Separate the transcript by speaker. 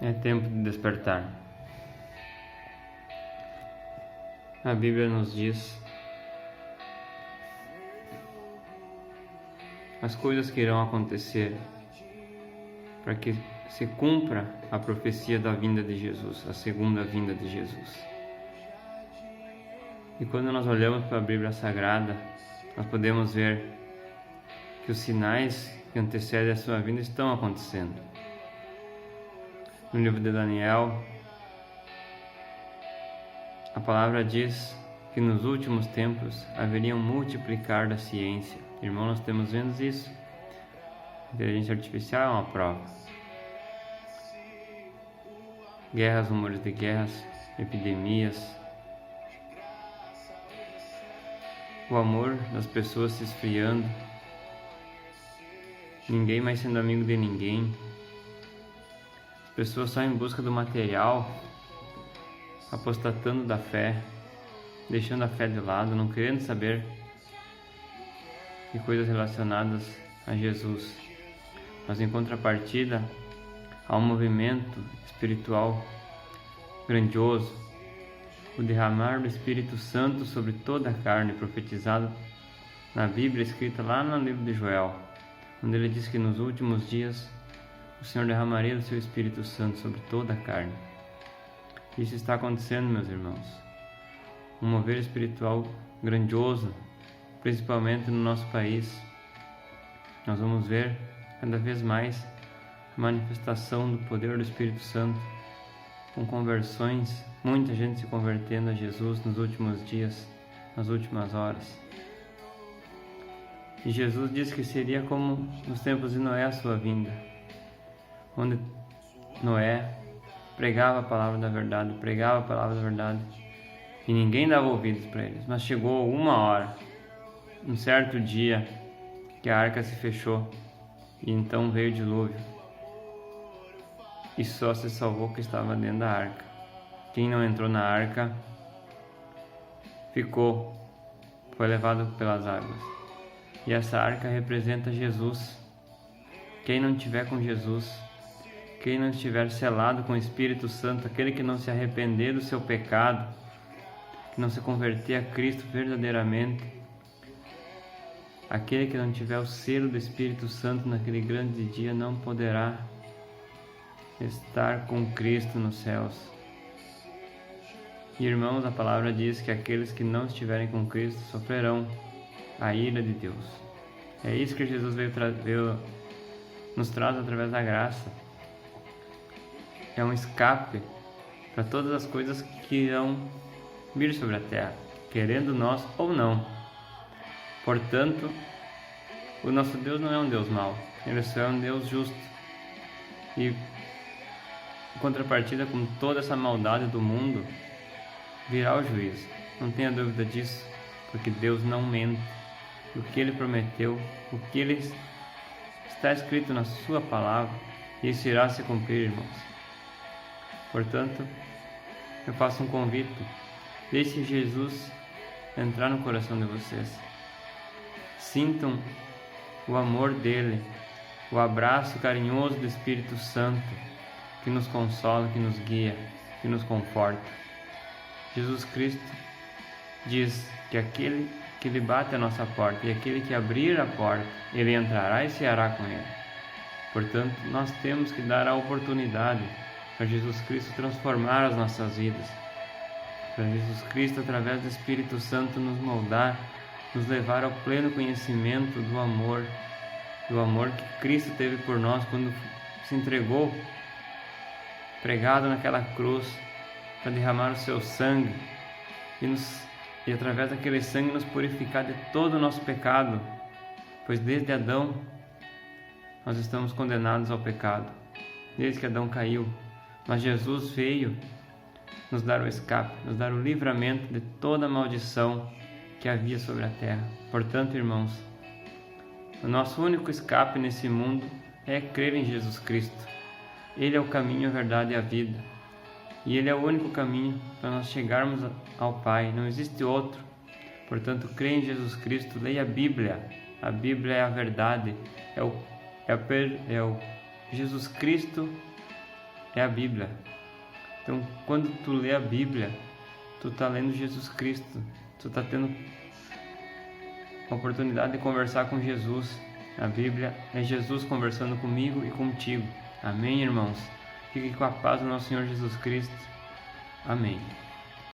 Speaker 1: É tempo de despertar. A Bíblia nos diz as coisas que irão acontecer para que se cumpra a profecia da vinda de Jesus, a segunda vinda de Jesus. E quando nós olhamos para a Bíblia Sagrada, nós podemos ver que os sinais que antecedem a sua vinda estão acontecendo. No livro de Daniel, a palavra diz que nos últimos tempos haveria um multiplicar da ciência. Irmão, nós temos vendo isso. A inteligência artificial é uma prova. Guerras, rumores de guerras, epidemias. O amor das pessoas se esfriando. Ninguém mais sendo amigo de ninguém. As pessoas só em busca do material, apostatando da fé, deixando a fé de lado, não querendo saber de coisas relacionadas a Jesus. Mas em contrapartida, há um movimento espiritual grandioso, o derramar do Espírito Santo sobre toda a carne, profetizado na Bíblia, escrita lá no livro de Joel, onde ele diz que nos últimos dias o Senhor derramaria o seu Espírito Santo sobre toda a carne. Isso está acontecendo, meus irmãos. Um mover espiritual grandioso, principalmente no nosso país. Nós vamos ver cada vez mais a manifestação do poder do Espírito Santo, com conversões, muita gente se convertendo a Jesus nos últimos dias, nas últimas horas. E Jesus disse que seria como nos tempos de Noé a sua vinda, onde Noé pregava a palavra da verdade, e ninguém dava ouvidos para eles. Mas chegou uma hora, um certo dia, que a arca se fechou, e então veio o dilúvio, e só se salvou quem estava dentro da arca. Quem não entrou na arca foi levado pelas águas. E essa arca representa Jesus. Quem não estiver com Jesus, quem não estiver selado com o Espírito Santo, aquele que não se arrepender do seu pecado, que não se converter a Cristo verdadeiramente, aquele que não tiver o selo do Espírito Santo naquele grande dia não poderá estar com Cristo nos céus. E, irmãos, a palavra diz que aqueles que não estiverem com Cristo sofrerão a ira de Deus. É isso que Jesus nos traz através da graça. É um escape para todas as coisas que irão vir sobre a terra, querendo nós ou não. Portanto, o nosso Deus não é um Deus mau, ele só é um Deus justo. E em contrapartida com toda essa maldade do mundo, virá o juízo. Não tenha dúvida disso, porque Deus não mente. O que Ele prometeu, o que Ele está escrito na sua palavra, isso irá se cumprir, irmãos. Portanto, eu faço um convite. Deixe Jesus entrar no coração de vocês. Sintam o amor dele, o abraço carinhoso do Espírito Santo, que nos consola, que nos guia, que nos conforta. Jesus Cristo diz que aquele que lhe bate a nossa porta e aquele que abrir a porta, ele entrará e ceará com ele. Portanto, nós temos que dar a oportunidade para Jesus Cristo transformar as nossas vidas, para Jesus Cristo, através do Espírito Santo, nos moldar, nos levar ao pleno conhecimento do amor que Cristo teve por nós quando se entregou, pregado naquela cruz, para derramar o seu sangue e através daquele sangue nos purificar de todo o nosso pecado, pois desde Adão nós estamos condenados ao pecado, desde que Adão caiu. Mas Jesus veio nos dar o escape, nos dar o livramento de toda a maldição que havia sobre a terra. Portanto, irmãos, o nosso único escape nesse mundo é crer em Jesus Cristo. Ele é o caminho, a verdade e a vida. E Ele é o único caminho para nós chegarmos ao Pai. Não existe outro. Portanto, creia em Jesus Cristo, leia a Bíblia. A Bíblia é a verdade. É o Jesus Cristo é a Bíblia. Então, quando tu lê a Bíblia, tu tá lendo Jesus Cristo, tu tá tendo a oportunidade de conversar com Jesus. A Bíblia é Jesus conversando comigo e contigo. Amém, irmãos? Fique com a paz do nosso Senhor Jesus Cristo. Amém.